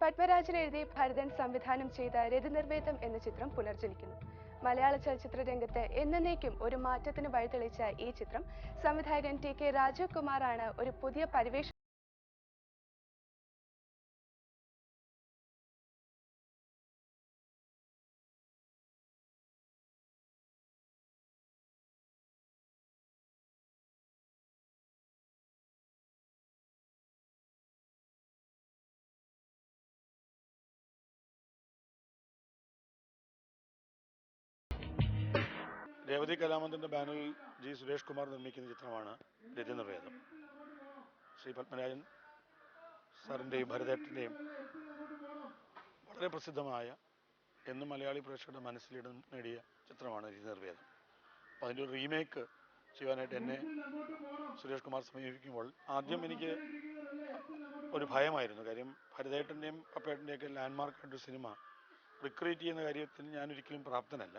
പത്മരാജൻ എഴുതി ഭരതൻ സംവിധാനം ചെയ്ത രതിനിർവേദം എന്ന ചിത്രം പുനർജനിക്കുന്നു. മലയാള ചലച്ചിത്ര രംഗത്ത് എന്നേക്കും ഒരു മാറ്റത്തിന് വഴിതെളിച്ച ഈ ചിത്രം സംവിധായകൻ ടി.കെ. രാജീവ് കുമാറാണ് ഒരു പുതിയ പരിവേഷം രേവതി കലാമന്ദിന്റെ ബാനറിൽ ജി സുരേഷ് കുമാർ നിർമ്മിക്കുന്ന ചിത്രമാണ് രതിനിർവേദം. ശ്രീ പത്മരാജൻ സാറിൻ്റെയും ഭരതേട്ടൻ്റെയും വളരെ പ്രസിദ്ധമായ എന്നും മലയാളി പ്രേക്ഷകരുടെ മനസ്സിലിടം നേടിയ ചിത്രമാണ് രതിനിർവേദം. അപ്പോൾ അതിൻ്റെ ഒരു റീമേക്ക് ചെയ്യാനായിട്ട് എന്നെ സുരേഷ് കുമാർ സമീപിക്കുമ്പോൾ ആദ്യം എനിക്ക് ഒരു ഭയമായിരുന്നു. കാര്യം ഭരതേട്ടൻ്റെയും പപ്പേട്ടൻ്റെയൊക്കെ ലാൻഡ്മാർക്കായിട്ടൊരു സിനിമ റിക്രിയേറ്റ് ചെയ്യുന്ന കാര്യത്തിൽ ഞാനൊരിക്കലും പ്രാപ്തനല്ല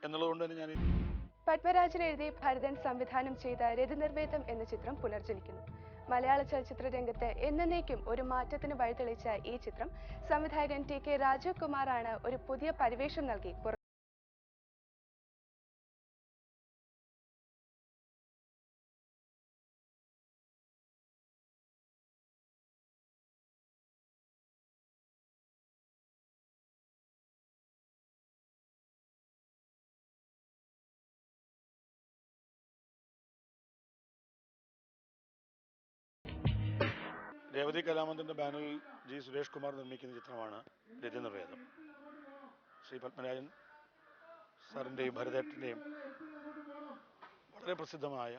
എന്നുള്ളതുകൊണ്ട് തന്നെ ഞാൻ പത്മരാജൻ എഴുതി ഭരതൻ സംവിധാനം ചെയ്ത രതിനിർവേദം എന്ന ചിത്രം പുനർജനിക്കുന്നു. മലയാള ചലച്ചിത്ര രംഗത്ത് എന്നേക്കും ഒരു മാറ്റത്തിന് വഴിതെളിച്ച ഈ ചിത്രം സംവിധായകൻ ടി.കെ. രാജീവ് കുമാറാണ് ഒരു പുതിയ പരിവേഷം നൽകി രേവതി കലാമന്ദിന്റെ ബാനറിൽ ജി സുരേഷ് കുമാർ നിർമ്മിക്കുന്ന ചിത്രമാണ് രതിനിർവേദം. ശ്രീ പത്മരാജൻ സാറിൻ്റെയും ഭരതേട്ടൻ്റെയും വളരെ പ്രസിദ്ധമായ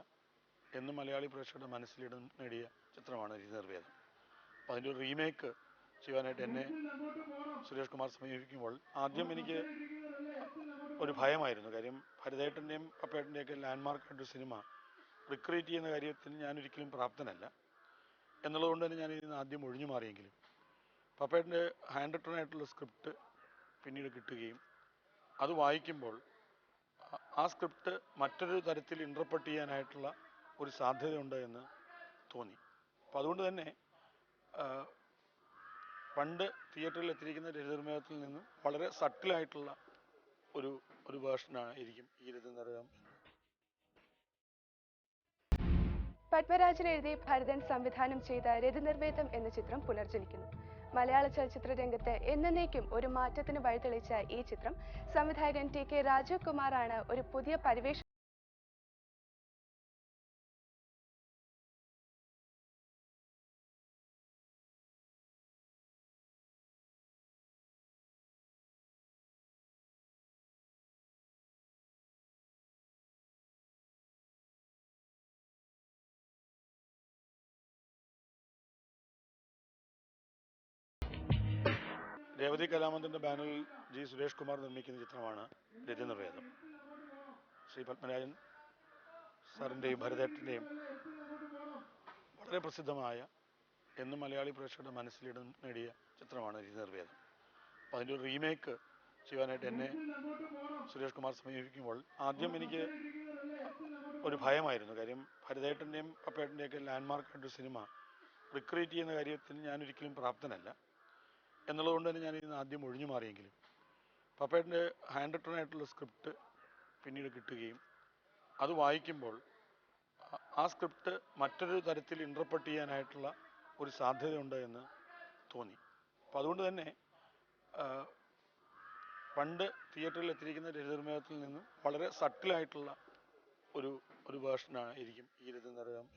എന്നും മലയാളി പ്രേക്ഷകരുടെ മനസ്സിലിടം നേടിയ ചിത്രമാണ് രതിനിർവേദം. അപ്പോൾ അതിൻ്റെ ഒരു റീമേക്ക് ചെയ്യാനായിട്ട് എന്നെ സുരേഷ് കുമാർ സമീപിക്കുമ്പോൾ ആദ്യം എനിക്ക് ഒരു ഭയമായിരുന്നു. കാര്യം ഭരതേട്ടൻ്റെയും പപ്പേട്ടൻ്റെയൊക്കെ ലാൻഡ്മാർക്കായിട്ടൊരു സിനിമ റിക്രിയേറ്റ് ചെയ്യുന്ന കാര്യത്തിൽ ഞാനൊരിക്കലും പ്രാപ്തനല്ല എന്നുള്ളതുകൊണ്ട് തന്നെ ഞാൻ ഇതിന് ആദ്യം ഒഴിഞ്ഞു മാറിയെങ്കിലും പപ്പേട്ടൻ്റെ ഹാൻഡ് റിട്ടൺ ആയിട്ടുള്ള സ്ക്രിപ്റ്റ് പിന്നീട് കിട്ടുകയും അത് വായിക്കുമ്പോൾ ആ സ്ക്രിപ്റ്റ് മറ്റൊരു തരത്തിൽ ഇൻ്റർപ്രറ്റ് ചെയ്യാനായിട്ടുള്ള ഒരു സാധ്യതയുണ്ട് എന്ന് തോന്നി. അപ്പം അതുകൊണ്ട് തന്നെ പണ്ട് തിയേറ്ററിൽ എത്തിയിരിക്കുന്ന രതിനിർവേദത്തിൽ നിന്നും വളരെ സട്ടിലായിട്ടുള്ള ഒരു വേർഷനായിരിക്കും ഈ രതിനിർവേദം. പത്മരാജൻ എഴുതി ഭരതൻ സംവിധാനം ചെയ്ത രതിനിർവേദം എന്ന ചിത്രം പുനർജനിക്കുന്നു. മലയാള ചലച്ചിത്ര രംഗത്ത് എന്നേക്കും ഒരു മാറ്റത്തിന് വഴിതെളിച്ച ഈ ചിത്രം സംവിധായകൻ ടി.കെ. രാജീവ് കുമാറാണ് ഒരു പുതിയ പരിവേഷം രേവതി കലാമന്ദിന്റെ ബാനറിൽ ജി സുരേഷ് കുമാർ നിർമ്മിക്കുന്ന ചിത്രമാണ് രതിനിർവേദം. ശ്രീ പത്മരാജൻ സാറിൻ്റെയും ഭരതേട്ടൻ്റെയും വളരെ പ്രസിദ്ധമായ എന്നും മലയാളി പ്രേക്ഷകരുടെ മനസ്സിലിടം നേടിയ ചിത്രമാണ് രതിനിർവേദം. അപ്പോൾ അതിൻ്റെ ഒരു റീമേക്ക് ചെയ്യാനായിട്ട് എന്നെ സുരേഷ് കുമാർ സമീപിക്കുമ്പോൾ ആദ്യം എനിക്ക് ഒരു ഭയമായിരുന്നു. കാര്യം ഭരതേട്ടൻ്റെയും പപ്പേട്ടൻ്റെയൊക്കെ ലാൻഡ്മാർക്കായിട്ടൊരു സിനിമ റിക്രിയേറ്റ് ചെയ്യുന്ന കാര്യത്തിൽ ഞാനൊരിക്കലും പ്രാപ്തനല്ല എന്നുള്ളതുകൊണ്ട് തന്നെ ഞാൻ ഇതിന് ആദ്യം ഒഴിഞ്ഞു മാറിയെങ്കിലും പപ്പേട്ടൻ്റെ ഹാൻഡ് റിട്ടൺ ആയിട്ടുള്ള സ്ക്രിപ്റ്റ് പിന്നീട് കിട്ടുകയും അത് വായിക്കുമ്പോൾ ആ സ്ക്രിപ്റ്റ് മറ്റൊരു തരത്തിൽ ഇൻ്റർപ്രറ്റ് ചെയ്യാനായിട്ടുള്ള ഒരു സാധ്യതയുണ്ട് എന്ന് തോന്നി. അപ്പം അതുകൊണ്ട് തന്നെ പണ്ട് തിയേറ്ററിൽ എത്തിയിരിക്കുന്ന രതിനിർവേദത്തിൽ നിന്നും വളരെ സട്ടിലായിട്ടുള്ള ഒരു വേർഷനായിരിക്കും ഈ രതിനിർവേദം.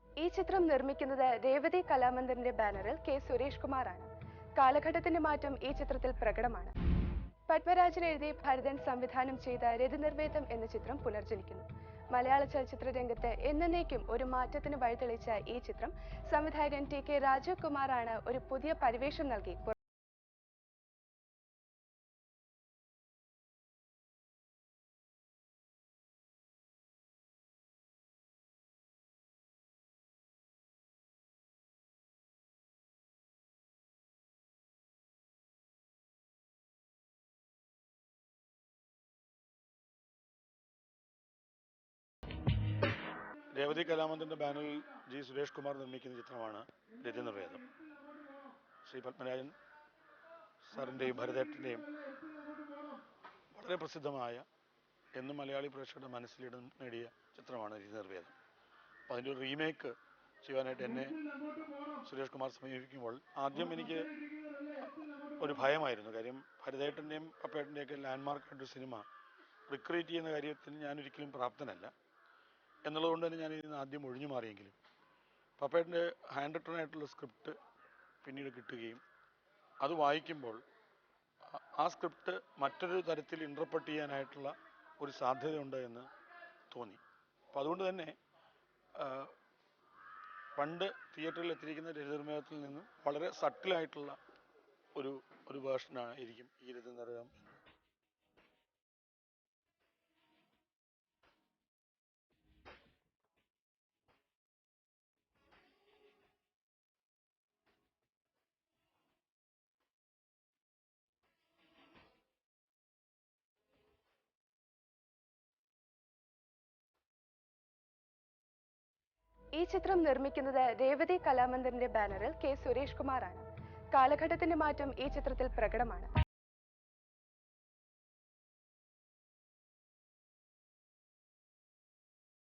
ഈ ചിത്രം നിർമ്മിക്കുന്നത് രേവതി കലാമന്ദിന്റെ ബാനറിൽ കെ. സുരേഷ് കുമാറാണ്. കാലഘട്ടത്തിന്റെ മാറ്റം ഈ ചിത്രത്തിൽ പ്രകടമാണ്. പത്മരാജൻ എഴുതി ഭരതൻ സംവിധാനം ചെയ്ത രതിനിർവേദം എന്ന ചിത്രം പുനർജനിക്കുന്നു. മലയാള ചലച്ചിത്ര രംഗത്ത് എന്നേക്കും ഒരു മാറ്റത്തിന് വഴിതെളിച്ച ഈ ചിത്രം സംവിധായകൻ ടി.കെ. രാജീവ് കുമാറാണ് ഒരു പുതിയ പരിവേഷം നൽകി രേവതി കലാമന്ദിറിന്റെ ബാനറിൽ ജി സുരേഷ് കുമാർ നിർമ്മിക്കുന്ന ചിത്രമാണ് രതിനിർവേദം. ശ്രീ പത്മരാജൻ സാറിൻ്റെയും ഭരതേട്ടൻ്റെയും വളരെ പ്രസിദ്ധമായ എന്നും മലയാളി പ്രേക്ഷകരുടെ മനസ്സിലിടം നേടിയ ചിത്രമാണ് രതിനിർവേദം. അപ്പോൾ അതിൻ്റെ ഒരു റീമേക്ക് ചെയ്യാനായിട്ട് എന്നെ സുരേഷ് കുമാർ സമീപിക്കുമ്പോൾ ആദ്യം എനിക്ക് ഒരു ഭയമായിരുന്നു. കാര്യം ഭരതേട്ടൻ്റെയും പപ്പേട്ടൻ്റെയൊക്കെ ലാൻഡ്മാർക്കായിട്ടൊരു സിനിമ റിക്രിയേറ്റ് ചെയ്യുന്ന കാര്യത്തിന് ഞാനൊരിക്കലും പ്രാപ്തനല്ല എന്നുള്ളതുകൊണ്ട് തന്നെ ഞാൻ ഇതിന് ആദ്യം ഒഴിഞ്ഞു മാറിയെങ്കിലും പപ്പേട്ടൻ്റെ ഹാൻഡ് റിട്ടൺ ആയിട്ടുള്ള സ്ക്രിപ്റ്റ് പിന്നീട് കിട്ടുകയും അത് വായിക്കുമ്പോൾ ആ സ്ക്രിപ്റ്റ് മറ്റൊരു തരത്തിൽ ഇൻ്റർപ്രറ്റ് ചെയ്യാനായിട്ടുള്ള ഒരു സാധ്യതയുണ്ട് എന്ന് തോന്നി. അപ്പോൾ അതുകൊണ്ട് തന്നെ പണ്ട് തിയേറ്ററിൽ എത്തിയിരിക്കുന്ന രതിനിർവേദത്തിൽ നിന്ന് വളരെ സട്ടിലായിട്ടുള്ള ഒരു വേർഷനാണ് ആയിരിക്കും ഈ രതിനിർവേദം. ഈ ചിത്രം നിർമ്മിക്കുന്നത് രേവതി കലാമന്ദിറിന്റെ ബാനറിൽ കെ സുരേഷ് കുമാറാണ്. കാലഘട്ടത്തിന്റെ മാറ്റം ഈ ചിത്രത്തിൽ പ്രകടമാണ്.